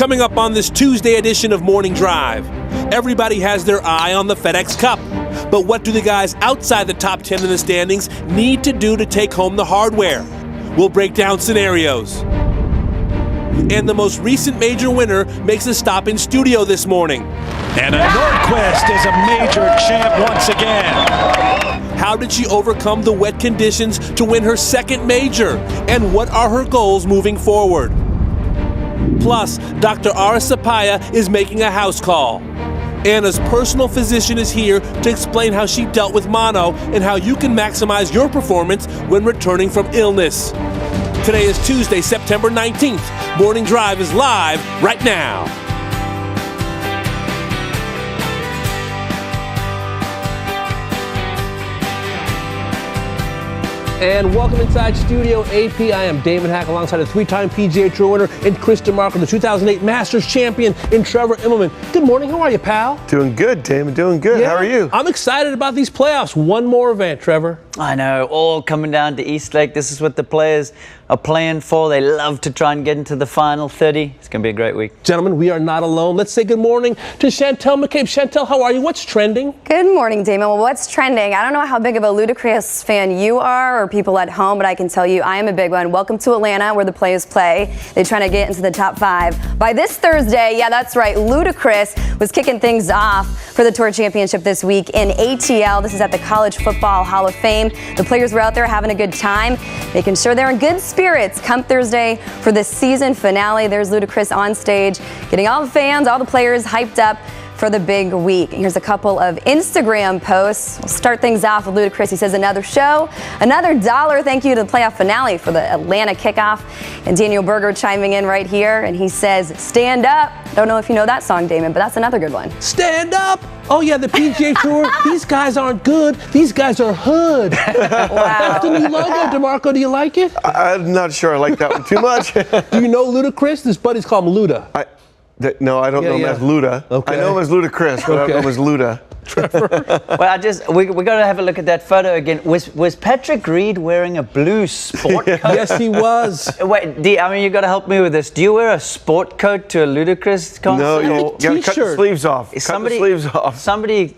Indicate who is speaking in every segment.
Speaker 1: Coming up on this Tuesday edition of Morning Drive, everybody has their eye on the FedEx Cup. But what do the guys outside the top 10 in the standings need to do to take home the hardware? We'll break down scenarios. And the most recent major winner makes a stop in studio this morning.
Speaker 2: And a Nordquist is a major champ once again.
Speaker 1: How did she overcome the wet conditions to win her second major? And what are her goals moving forward? Plus, Dr. Ara Sapaya is making a house call. Anna's personal physician is here to explain how she dealt with mono and how you can maximize your performance when returning from illness. Today is Tuesday, September 19th. Morning Drive is live right now. And welcome inside Studio AP. I am David Hack alongside a three-time PGA Tour winner and Chris DeMarco, the 2008 Masters champion, and Trevor Immelman. Good morning. How are you, pal?
Speaker 3: Doing good, Damon. Doing good.
Speaker 1: Yeah,
Speaker 3: how are you?
Speaker 1: I'm excited about these playoffs. One more event, Trevor.
Speaker 4: I know. All coming down to Eastlake. This is what the players are playing for. They love to try and get into the final 30. It's going to be a great week.
Speaker 1: Gentlemen, we are not alone. Let's say good morning to Chantel McCabe. Chantel, how are you? What's trending?
Speaker 5: Good morning, Damon. Well, what's trending? I don't know how big of a Ludacris fan you are or people at home, but I can tell you I am a big one. Welcome to Atlanta, where the players play. They're trying to get into the top 5. By this Thursday, yeah, that's right, Ludacris was kicking things off for the Tour Championship this week in ATL. This is at the College Football Hall of Fame. The players were out there having a good time, making sure they're in good spirits come Thursday for the season finale. There's Ludacris on stage, getting all the fans, all the players hyped up for the big week. Here's a couple of Instagram posts. We'll start things off with Ludacris. He says, another show, another $1. Thank you to the playoff finale for the Atlanta kickoff. And Daniel Berger chiming in right here, and he says, stand up. Don't know if you know that song, Damon, but that's another good one.
Speaker 1: Stand up. Oh, yeah, the PGA Tour. These guys aren't good. These guys are hood.
Speaker 5: Wow.
Speaker 1: The new logo, DeMarco, do you like it?
Speaker 3: I'm not sure I like that one too much.
Speaker 1: Do you know Ludacris? His buddies call him Luda.
Speaker 3: No, I don't know him as Luda.
Speaker 1: Okay.
Speaker 3: I know him as Ludacris, but I don't know him as Luda.
Speaker 4: Well, we got to have a look at that photo again. Was Patrick Reed wearing a blue sport coat?
Speaker 1: Yes, he was.
Speaker 4: Wait, you got to help me with this. Do you wear a sport coat to a Ludacris concert?
Speaker 3: No, you got to cut the sleeves off. Cut the sleeves off.
Speaker 4: Somebody,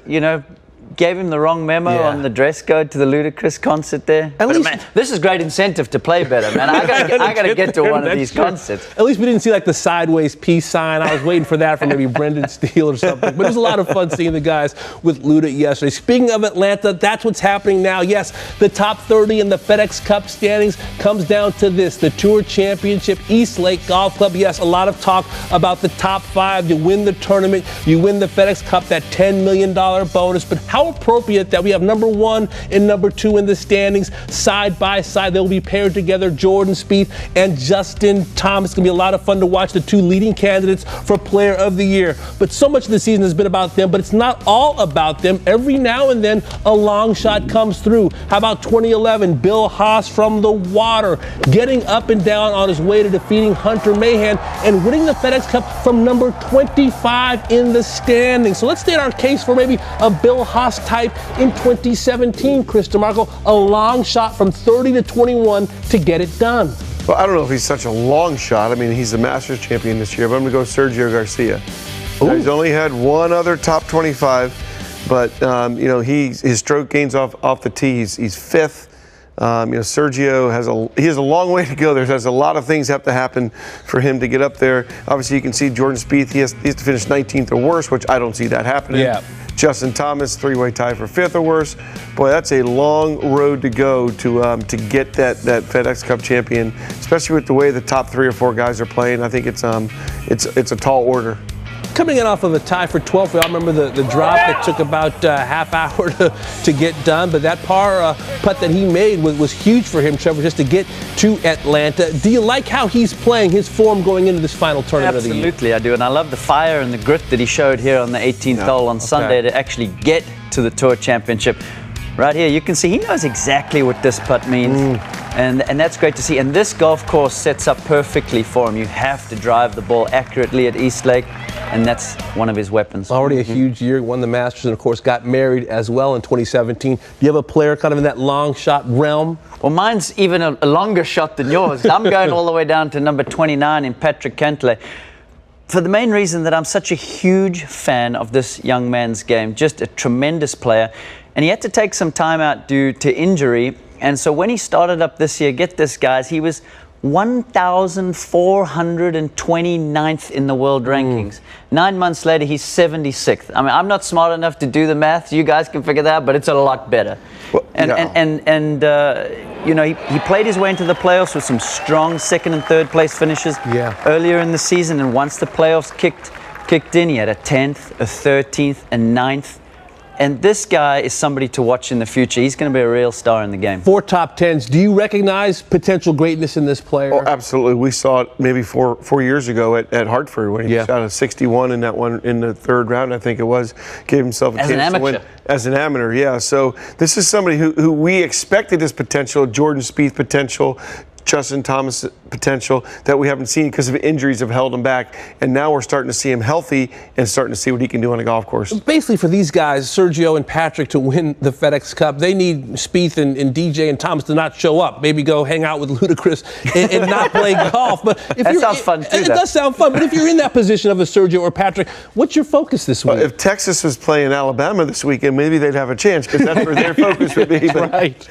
Speaker 4: gave him the wrong memo on the dress code to the Ludacris concert there. Man, this is great incentive to play better, man. I gotta get to one of these concerts.
Speaker 1: At least we didn't see like the sideways peace sign. I was waiting for that from maybe Brendan Steele or something. But it was a lot of fun seeing the guys with Luda yesterday. Speaking of Atlanta, that's what's happening now. Yes, the top 30 in the FedEx Cup standings comes down to this: the Tour Championship, Eastlake Golf Club. Yes, a lot of talk about the top 5. You win the tournament, you win the FedEx Cup, that $10 million bonus. But how appropriate that we have number 1 and number 2 in the standings side by side. They'll be paired together, Jordan Spieth and Justin Thomas. It's going to be a lot of fun to watch the 2 leading candidates for Player of the Year. But so much of the season has been about them, but it's not all about them. Every now and then, a long shot comes through. How about 2011, Bill Haas from the water, getting up and down on his way to defeating Hunter Mahan and winning the FedEx Cup from number 25 in the standings. So let's state our case for maybe a Bill Haas type in 2017, Chris DeMarco, a long shot from 30 to 21 to get it done.
Speaker 3: Well, I don't know if he's such a long shot. I mean, he's the Masters champion this year, but I'm going to go Sergio Garcia. He's only had one other top 25, but his stroke gains off the tee. He's fifth. Sergio has a long way to go. There's a lot of things have to happen for him to get up there. Obviously, you can see Jordan Spieth. He has to finish 19th or worse, which I don't see that happening.
Speaker 1: Yeah.
Speaker 3: Justin Thomas, 3-way tie for 5th or worse. Boy, that's a long road to go to get that FedEx Cup champion, especially with the way the top 3 or 4 guys are playing. I think it's a tall order.
Speaker 1: Coming in off of a tie for 12th, we all remember the drop that took about half hour to get done, but that par putt that he made was huge for him, Trevor, just to get to Atlanta. Do you like how he's playing, his form going into this final tournament of the year?
Speaker 4: Absolutely, I do, and I love the fire and the grit that he showed here on the 18th hole on Sunday to actually get to the Tour Championship. Right here, you can see he knows exactly what this putt means, and that's great to see. And this golf course sets up perfectly for him. You have to drive the ball accurately at Eastlake, and that's one of his weapons.
Speaker 1: Already a huge year, won the Masters, and of course got married as well in 2017. Do you have a player kind of in that long shot realm?
Speaker 4: Well, mine's even a longer shot than yours. I'm going all the way down to number 29 in Patrick Cantlay. for the main reason that I'm such a huge fan of this young man's game, just a tremendous player. And he had to take some time out due to injury. And so when he started up this year, get this, guys, he was 1,429th in the world rankings. 9 months later, he's 76th. I mean, I'm not smart enough to do the math. You guys can figure that out, but it's a lot better.
Speaker 3: Well,
Speaker 4: You know, he played his way into the playoffs with some strong second and third place finishes earlier in the season. And once the playoffs kicked in, he had a 10th, a 13th, a 9th. And this guy is somebody to watch in the future. He's going to be a real star in the game. 4
Speaker 1: top 10s. Do you recognize potential greatness in this player?
Speaker 3: Oh, absolutely. We saw it maybe four years ago at Hartford when he shot a 61 in that one in the 3rd round, I think it was. Gave himself a chance to win. As an amateur, yeah. So this is somebody who we expected his potential, Jordan Spieth potential, Justin Thomas potential that we haven't seen because of injuries have held him back. And now we're starting to see him healthy and starting to see what he can do on a golf course.
Speaker 1: Basically, for these guys, Sergio and Patrick, to win the FedEx Cup, they need Spieth and DJ and Thomas to not show up. Maybe go hang out with Ludacris and not play golf. But if
Speaker 4: that sounds fun too.
Speaker 1: It does sound fun. But if you're in that position of a Sergio or Patrick, what's your focus this week?
Speaker 3: Well, if Texas was playing Alabama this weekend, maybe they'd have a chance because that's where their focus would be. But,
Speaker 1: right.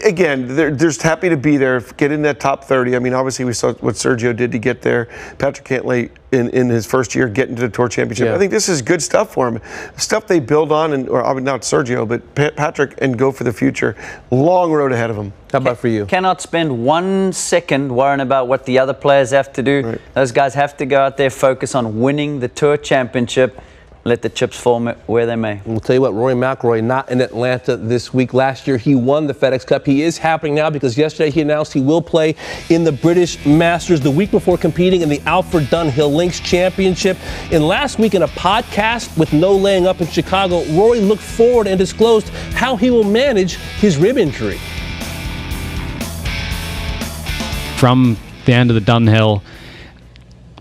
Speaker 3: Again, they're just happy to be there, get in that top 30. I mean, obviously we saw what Sergio did to get there. Patrick Cantlay in his first year getting to the Tour Championship. I think this is good stuff for him. Stuff they build on, or not Sergio, but Patrick, and go for the future. Long road ahead of him.
Speaker 1: How about for you?
Speaker 4: Cannot spend 1 second worrying about what the other players have to do. Right. Those guys have to go out there, focus on winning the Tour Championship. Let the chips fall where they may.
Speaker 1: We'll tell you what, Rory McIlroy not in Atlanta this week. Last year, he won the FedEx Cup. He is happening now because yesterday he announced he will play in the British Masters the week before competing in the Alfred Dunhill Links Championship. And last week in a podcast with No Laying Up in Chicago, Rory looked forward and disclosed how he will manage his rib injury.
Speaker 6: From the end of the Dunhill,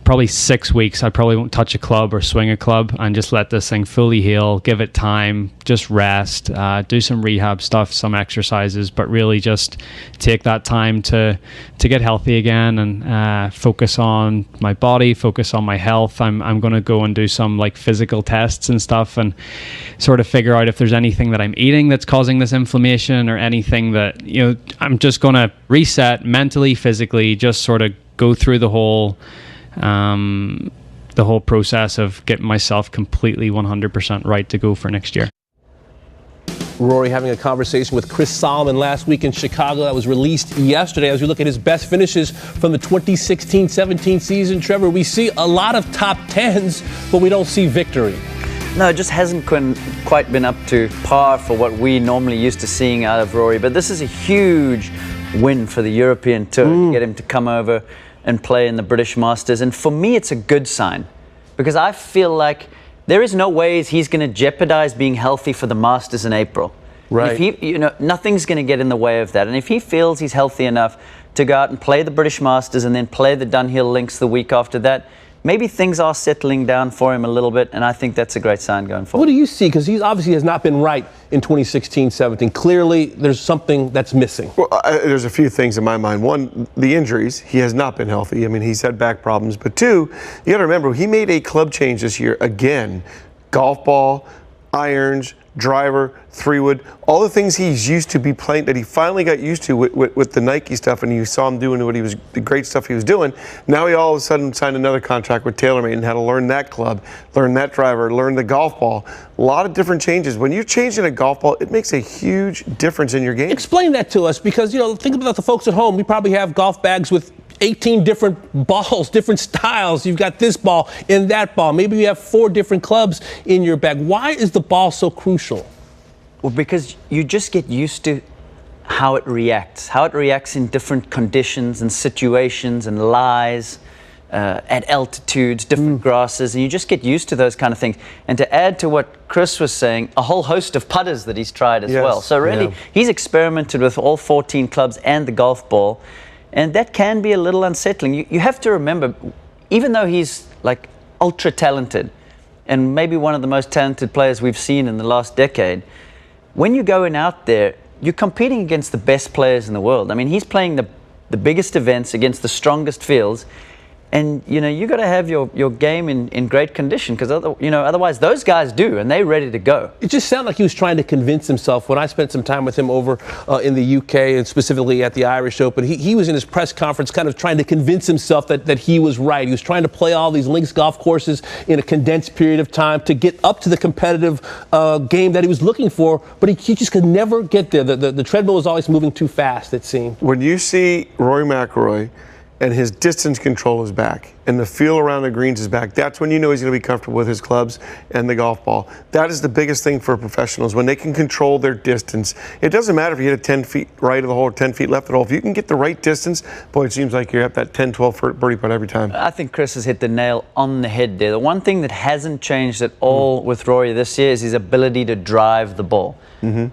Speaker 6: probably 6 weeks, I probably won't touch a club or swing a club and just let this thing fully heal, give it time, just rest, do some rehab stuff, some exercises, but really just take that time to get healthy again and focus on my body, focus on my health. I'm going to go and do some like physical tests and stuff and sort of figure out if there's anything that I'm eating that's causing this inflammation or anything that, you know, I'm just going to reset mentally, physically, just sort of go through the whole process of getting myself completely 100% right to go for next year.
Speaker 1: Rory having a conversation with Chris Solomon last week in Chicago that was released yesterday. As we look at his best finishes from the 2016-17 season, Trevor, we see a lot of top 10s, but we don't see victory.
Speaker 4: No, it just hasn't quite been up to par for what we normally used to seeing out of Rory. But this is a huge win for the European Tour to get him to come over and play in the British Masters. And for me, it's a good sign because I feel like there is no ways he's going to jeopardize being healthy for the Masters in April. Right. If he, you know, nothing's going to get in the way of that. And if he feels he's healthy enough to go out and play the British Masters and then play the Dunhill Links the week after that, maybe things are settling down for him a little bit, and I think that's a great sign going forward.
Speaker 1: What do you see? Because he obviously has not been right in 2016-17. Clearly, there's something that's missing.
Speaker 3: Well, there's a few things in my mind. One, the injuries. He has not been healthy. I mean, he's had back problems. But two, you got to remember, he made a club change this year again. Golf ball, irons, driver, 3-wood, all the things he's used to be playing that he finally got used to with the Nike stuff, and you saw him doing the great stuff he was doing. Now he all of a sudden signed another contract with TaylorMade and had to learn that club, learn that driver, learn the golf ball. A lot of different changes. When you're changing a golf ball, it makes a huge difference in your game.
Speaker 1: Explain that to us, because, you know, think about the folks at home. We probably have golf bags with 18 different balls, different styles. You've got this ball and that ball. Maybe you have 4 different clubs in your bag. Why is the ball so crucial?
Speaker 4: Well, because you just get used to how it reacts in different conditions and situations and lies, at altitudes, different grasses, and you just get used to those kind of things. And to add to what Chris was saying, a whole host of putters that he's tried as well. So really, he's experimented with all 14 clubs and the golf ball. And that can be a little unsettling. You have to remember, even though he's like ultra talented and maybe one of the most talented players we've seen in the last decade, when you're going out there, you're competing against the best players in the world. I mean, he's playing the biggest events against the strongest fields, And you got to have your game in great condition, because otherwise those guys do, and they're ready to go.
Speaker 1: It just sounded like he was trying to convince himself. When I spent some time with him over in the UK and specifically at the Irish Open, he was in his press conference kind of trying to convince himself that he was right. He was trying to play all these links golf courses in a condensed period of time to get up to the competitive game that he was looking for, but he just could never get there. The treadmill was always moving too fast, it seemed.
Speaker 3: When you see Rory McIlroy and his distance control is back and the feel around the greens is back, that's when you know he's going to be comfortable with his clubs and the golf ball. That is the biggest thing for professionals, when they can control their distance. It doesn't matter if you hit a 10 feet right of the hole or 10 feet left of the hole. If you can get the right distance, boy, it seems like you're at that 10, 12 foot birdie putt every time.
Speaker 4: I think Chris has hit the nail on the head there. The one thing that hasn't changed at all with Rory this year is his ability to drive the ball.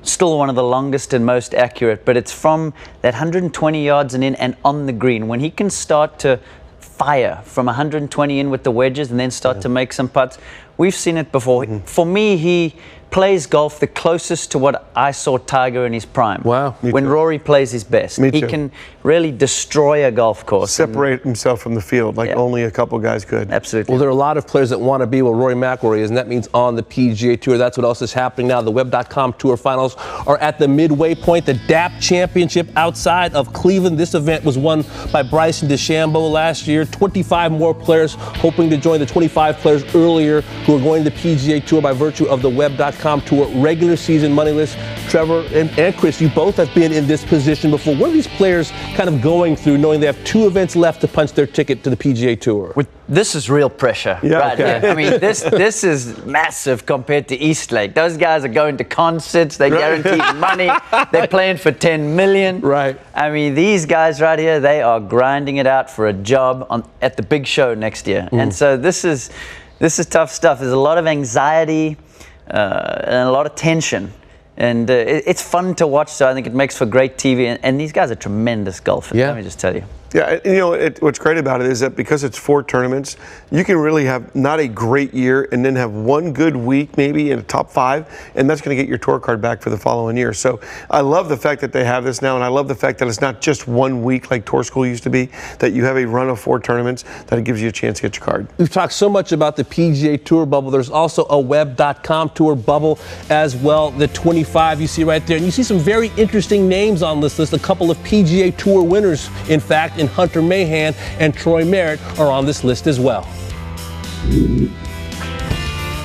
Speaker 4: Still one of the longest and most accurate, but it's from that 120 yards and in and on the green. When he can start to fire from 120 in with the wedges and then start to make some putts, we've seen it before. For me, he plays golf the closest to what I saw Tiger in his prime.
Speaker 1: Wow.
Speaker 4: When Rory plays his best. He can really destroy a golf course.
Speaker 3: Separate himself from the field like only a couple guys could.
Speaker 4: Absolutely.
Speaker 1: Well, there are a lot of players that want to be where Rory McIlroy is, and that means on the PGA Tour. That's what else is happening now. The Web.com Tour Finals are at the midway point. The DAP Championship outside of Cleveland. This event was won by Bryson DeChambeau last year. 25 more players hoping to join the 25 players earlier who are going to the PGA Tour by virtue of the Web.com Tour regular season money list. Trevor and Chris, you both have been in this position before. What are these players kind of going through, knowing they have 2 events left to punch their ticket to the PGA Tour?
Speaker 4: This is real pressure.
Speaker 3: Yeah, okay.
Speaker 4: I mean, this is massive compared to Eastlake. Those guys are going to concerts. They're guaranteed money. They're playing for $10 million.
Speaker 1: Right.
Speaker 4: I mean, these guys right here, they are grinding it out for a job at the big show next year. And so this is tough stuff. There's a lot of anxiety and a lot of tension. And it's fun to watch, so I think it makes for great TV. And these guys are tremendous golfers, let me just tell you.
Speaker 3: Yeah, what's great about it is that because it's 4 tournaments, you can really have not a great year and then have one good week maybe in a top 5, and that's going to get your tour card back for the following year. So I love the fact that they have this now, and I love the fact that it's not just 1 week like tour school used to be, that you have a run of 4 tournaments that it gives you a chance to get your card.
Speaker 1: We've talked so much about the PGA Tour bubble. There's also a Web.com Tour bubble as well. The 25 you see right there, and you see some very interesting names on this list. A couple of PGA Tour winners, in fact, in Hunter Mahan and Troy Merritt are on this list as well.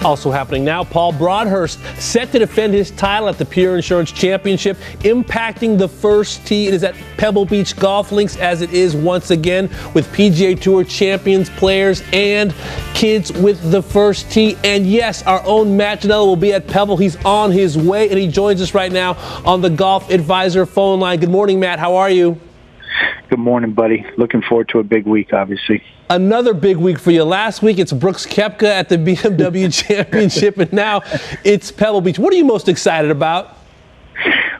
Speaker 1: Also happening now, Paul Broadhurst set to defend his title at the Pure Insurance Championship, impacting the first tee. It is at Pebble Beach Golf Links, as it is once again, with PGA Tour champions, players, and kids with the first tee. And yes, our own Matt Janella will be at Pebble. He's on his way, and he joins us right now on the Golf Advisor phone line. Good morning, Matt. How are you?
Speaker 7: Good morning, buddy. Looking forward to a big week, obviously.
Speaker 1: Another big week for you. Last week, it's Brooks Koepka at the BMW Championship, and now it's Pebble Beach. What are you most excited about?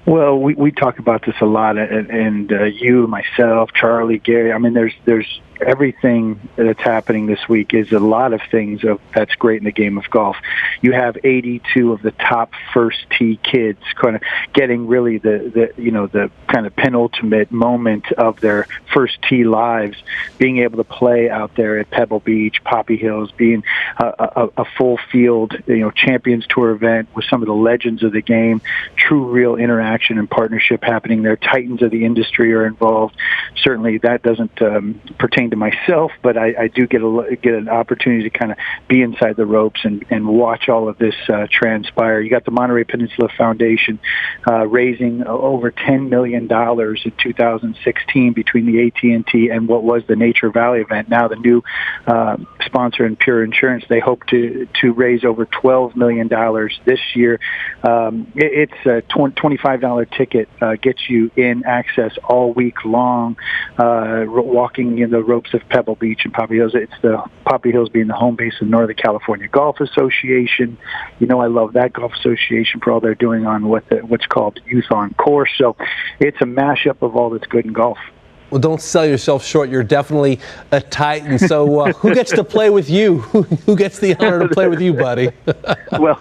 Speaker 7: Well, we talk about this a lot, and you, myself, Charlie, Gary. I mean, there's everything that's happening this week is a lot of things that's great in the game of golf. You have 82 of the top first tee kids kind of getting really the kind of penultimate moment of their first tee lives, being able to play out there at Pebble Beach, Poppy Hills, being a full field, Champions Tour event with some of the legends of the game, true real interaction and partnership happening there. Titans of the industry are involved. Certainly that doesn't pertain to myself, but I do get an opportunity to kind of be inside the ropes and watch all of this transpire. You got the Monterey Peninsula Foundation raising over $10 million in 2016 between the AT&T and what was the Nature Valley event. Now the new sponsor in Pure Insurance, they hope to raise over $12 million this year. It's a $25 ticket, gets you in access all week long, walking in the ropes of Pebble Beach and Poppy Hills. It's the Poppy Hills being the home base of Northern California Golf Association. I love that golf association for all they're doing on what's called Youth on Course. So it's a mashup of all that's good in golf.
Speaker 1: Well, don't sell yourself short. You're definitely a Titan. So who gets to play with you? Who gets the honor to play with you, buddy?
Speaker 7: Well,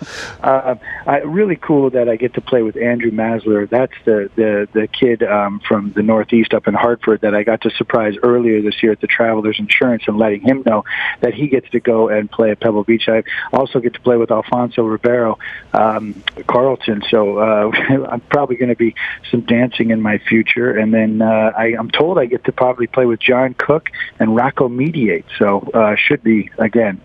Speaker 7: really cool that I get to play with Andrew Masler. That's the kid from the Northeast up in Hartford that I got to surprise earlier this year at the Travelers Insurance and letting him know that he gets to go and play at Pebble Beach. I also get to play with Alfonso Ribeiro, Carlton. So I'm probably going to be some dancing in my future. And then I'm told I get to probably play with John Cook and Rocco Mediate. So should be, again,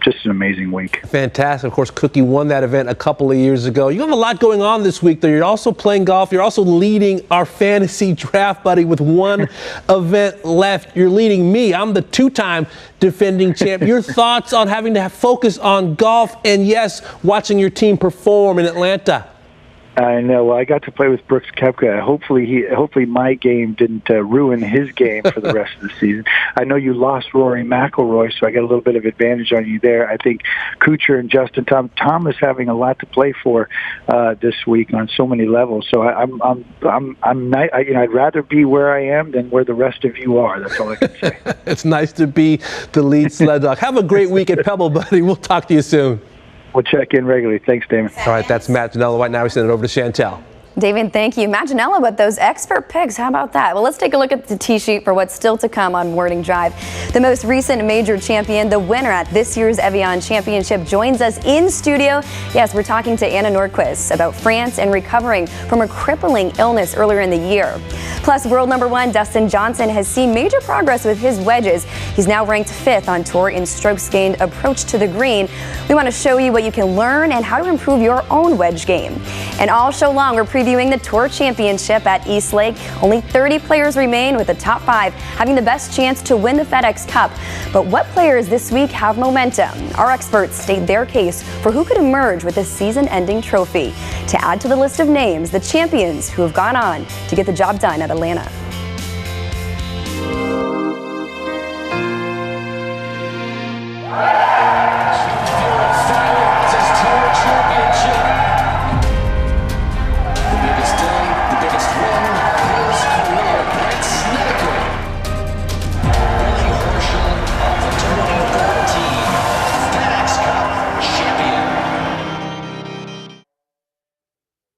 Speaker 7: just an amazing week.
Speaker 1: Fantastic. Of course, Cookie won that event a couple of years ago. You have a lot going on this week, though. You're also playing golf. You're also leading our fantasy draft, buddy, with one event left. You're leading me. I'm the two-time defending champ. Your thoughts on having to focus on golf and, yes, watching your team perform in Atlanta?
Speaker 7: I know. Well, I got to play with Brooks Koepka. Hopefully my game didn't ruin his game for the rest of the season. I know you lost Rory McIlroy, so I got a little bit of advantage on you there. I think Kuchar and Justin Thomas having a lot to play for this week on so many levels. So I'd rather be where I am than where the rest of you are. That's all I can say.
Speaker 1: It's nice to be the lead sled dog. Have a great week at Pebble, buddy. We'll talk to you soon.
Speaker 7: We'll check in regularly. Thanks, Damon.
Speaker 1: All right, that's Matt Janella. Right now we send it over to Chantel.
Speaker 5: David, thank you. Matt Janella, but those expert picks, how about that? Well, let's take a look at the tee sheet for what's still to come on Morning Drive. The most recent major champion, the winner at this year's Evian Championship, joins us in studio. Yes, we're talking to Anna Nordquist about France and recovering from a crippling illness earlier in the year. Plus, world number one Dustin Johnson has seen major progress with his wedges. He's now ranked 5th on tour in strokes gained approach to the green. We want to show you what you can learn and how to improve your own wedge game. And all show long, we're previewing the Tour Championship at East Lake. Only 30 players remain, with the top 5 having the best chance to win the FedEx Cup. But what players this week have momentum? Our experts state their case for who could emerge with a season-ending trophy. To add to the list of names, the champions who have gone on to get the job done at Atlanta.